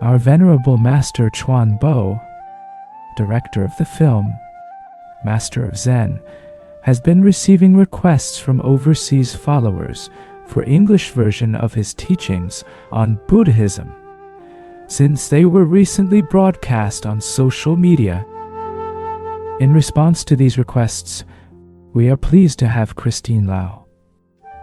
Our venerable Master Chuan Bo, director of the film, Master of Zen, has been receiving requests from overseas followers for English version of his teachings on Buddhism, since they were recently broadcast on social media. In response to these requests, we are pleased to have Christine Lau,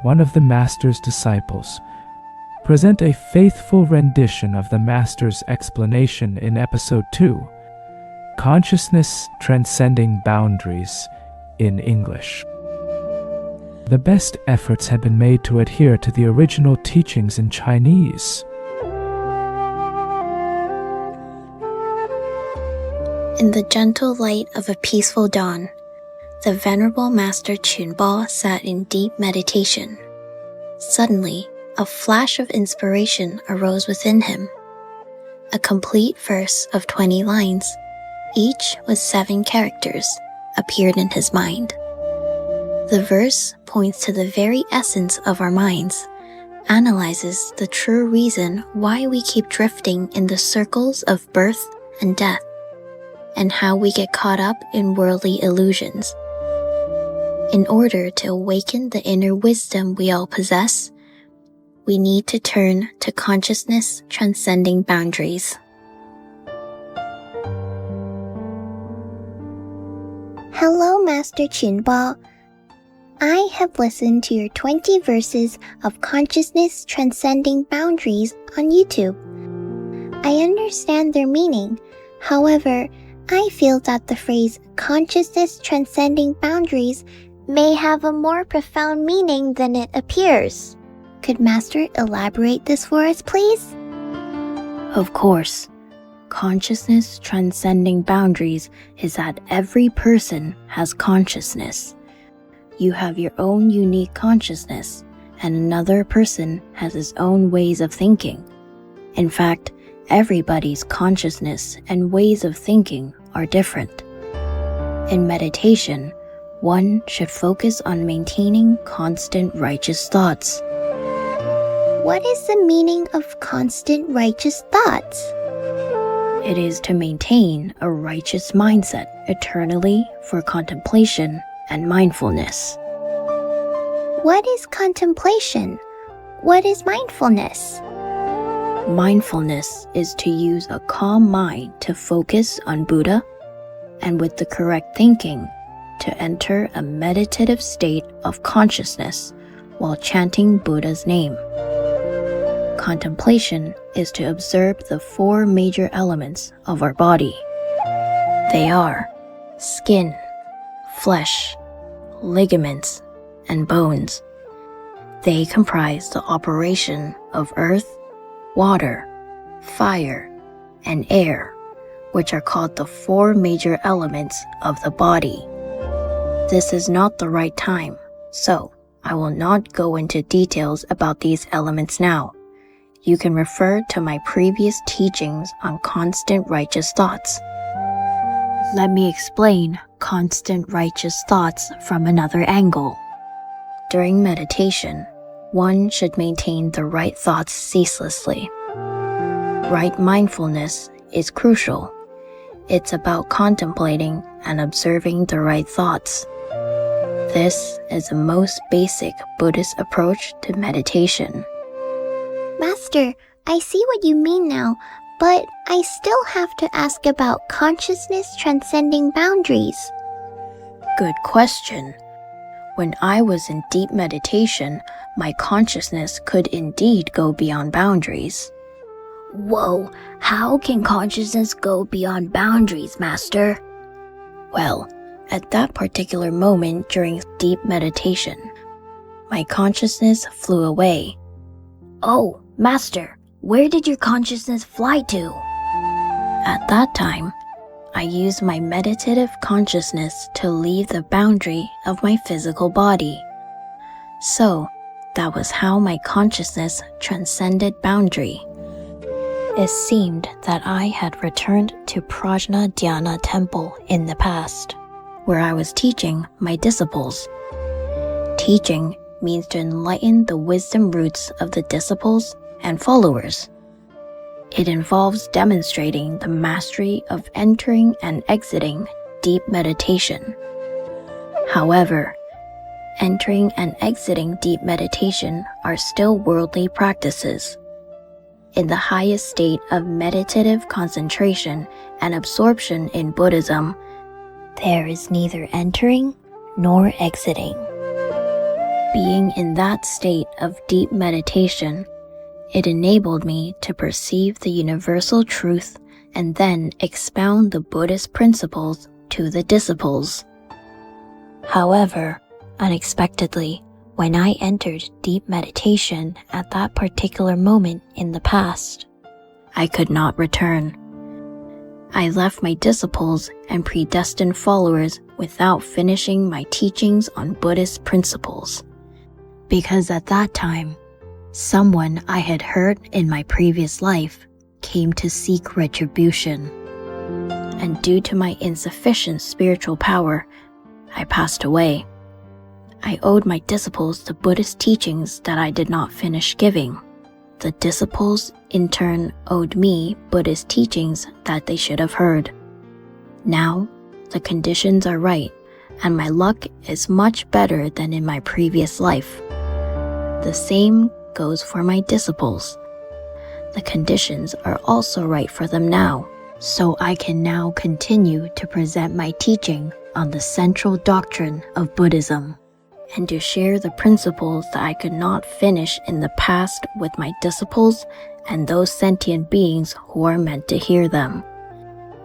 one of the Master's disciples, present a faithful rendition of the Master's explanation in Episode 2, Consciousness Transcending Boundaries, in English. The best efforts have been made to adhere to the original teachings in Chinese. In the gentle light of a peaceful dawn, the Venerable Master Chunpa sat in deep meditation. Suddenly, a flash of inspiration arose within him. A complete verse of 20 lines, each with 7 characters, appeared in his mind. The verse points to the very essence of our minds, analyzes the true reason why we keep drifting in the circles of birth and death, and how we get caught up in worldly illusions. In order to awaken the inner wisdom we all possess, we need to turn to consciousness transcending boundaries. Hello, Master Chunpa. I have listened to your 20 verses of Consciousness Transcending Boundaries on YouTube. I understand their meaning. However, I feel that the phrase consciousness transcending boundaries may have a more profound meaning than it appears. Could Master elaborate this for us, please? Of course. Consciousness transcending boundaries is that every person has consciousness. You have your own unique consciousness, and another person has his own ways of thinking. In fact, everybody's consciousness and ways of thinking are different. In meditation, one should focus on maintaining constant righteous thoughts. What is the meaning of constant righteous thoughts? It is to maintain a righteous mindset eternally for contemplation and mindfulness. What is contemplation? What is mindfulness? Mindfulness is to use a calm mind to focus on Buddha, and with the correct thinking, to enter a meditative state of consciousness while chanting Buddha's name. Contemplation is to observe the 4 major elements of our body. They are skin, flesh, ligaments, and bones. They comprise the operation of earth, water, fire, and air, which are called the 4 major elements of the body. This is not the right time, so I will not go into details about these elements now. You can refer to my previous teachings on constant righteous thoughts. Let me explain constant righteous thoughts from another angle. During meditation, one should maintain the right thoughts ceaselessly. Right mindfulness is crucial. It's about contemplating and observing the right thoughts. This is the most basic Buddhist approach to meditation. Master, I see what you mean now, but I still have to ask about consciousness transcending boundaries. Good question. When I was in deep meditation, my consciousness could indeed go beyond boundaries. Whoa, how can consciousness go beyond boundaries, Master? Well, at that particular moment during deep meditation, my consciousness flew away. Oh, Master, where did your consciousness fly to? At that time, I used my meditative consciousness to leave the boundary of my physical body. So, that was how my consciousness transcended boundary. It seemed that I had returned to Prajna Dhyana Temple in the past, where I was teaching my disciples. Teaching means to enlighten the wisdom roots of the disciples and followers. It involves demonstrating the mastery of entering and exiting deep meditation. However, entering and exiting deep meditation are still worldly practices. In the highest state of meditative concentration and absorption in Buddhism, there is neither entering nor exiting. Being in that state of deep meditation, it enabled me to perceive the universal truth and then expound the Buddhist principles to the disciples. However, unexpectedly, when I entered deep meditation at that particular moment in the past, I could not return. I left my disciples and predestined followers without finishing my teachings on Buddhist principles, because at that time, someone I had hurt in my previous life came to seek retribution. And due to my insufficient spiritual power, I passed away. I owed my disciples the Buddhist teachings that I did not finish giving. The disciples, in turn, owed me Buddhist teachings that they should have heard. Now, the conditions are right, and my luck is much better than in my previous life. The same goes for my disciples. The conditions are also right for them now, so I can now continue to present my teaching on the central doctrine of Buddhism, and to share the principles that I could not finish in the past with my disciples and those sentient beings who are meant to hear them.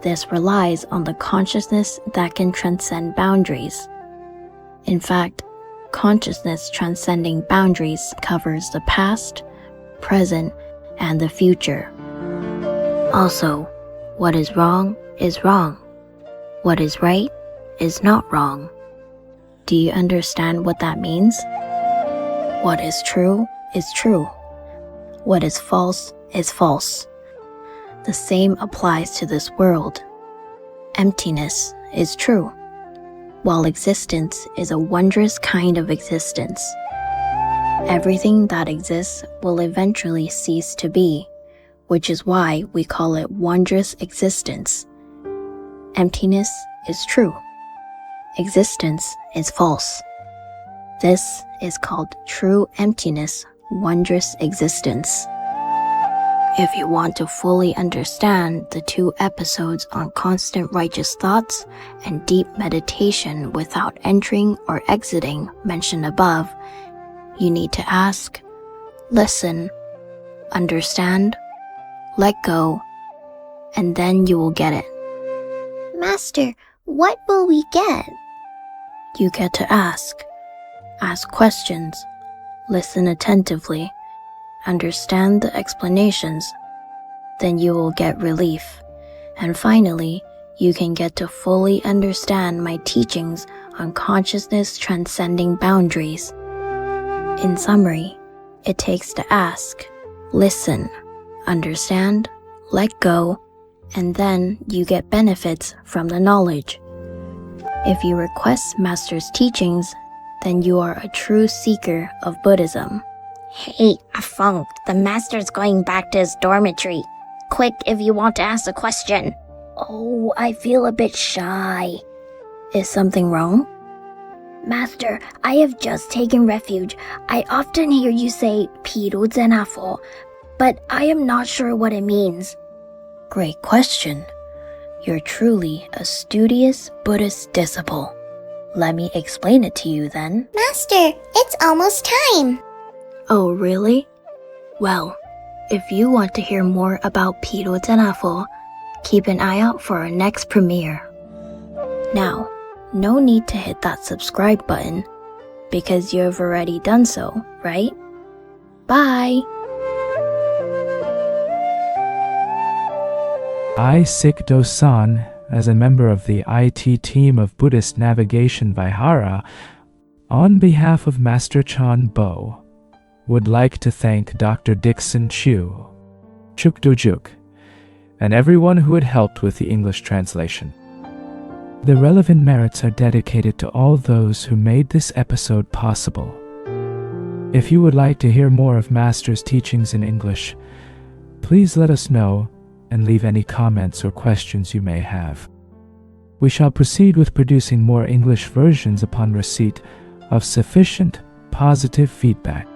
This relies on the consciousness that can transcend boundaries. In fact, consciousness transcending boundaries covers the past, present, and the future. Also, what is wrong is wrong. What is right is not wrong. Do you understand what that means? What is true is true. What is false is false. The same applies to this world. Emptiness is true, while existence is a wondrous kind of existence. Everything that exists will eventually cease to be, which is why we call it wondrous existence. Emptiness is true. Existence is false. This is called true emptiness, wondrous existence. If you want to fully understand the 2 episodes on constant righteous thoughts and deep meditation without entering or exiting mentioned above, you need to ask, listen, understand, let go, and then you will get it. Master, what will we get? You get to ask questions, listen attentively, understand the explanations, then you will get relief. And finally, you can get to fully understand my teachings on consciousness transcending boundaries. In summary, it takes to ask, listen, understand, let go, and then you get benefits from the knowledge. If you request Master's teachings, then you are a true seeker of Buddhism. Hey, Afong, the Master's going back to his dormitory. Quick if you want to ask a question. Oh, I feel a bit shy. Is something wrong? Master, I have just taken refuge. I often hear you say Piru Zenafo, but I am not sure what it means. Great question. You're truly a studious Buddhist disciple. Let me explain it to you then. Master, it's almost time. Oh, really? Well, if you want to hear more about Piru Zenafo, keep an eye out for our next premiere. Now, no need to hit that subscribe button, because you've already done so, right? Bye! I, Sik Do-san, as a member of the IT team of Buddhist Navigation Vihara, on behalf of Master Chan Bo, would like to thank Dr. Dixon Chu, Chukdojuk, and everyone who had helped with the English translation. The relevant merits are dedicated to all those who made this episode possible. If you would like to hear more of Master's teachings in English, Please let us know and leave any comments or questions you may have. We shall proceed with producing more English versions upon receipt of sufficient positive feedback.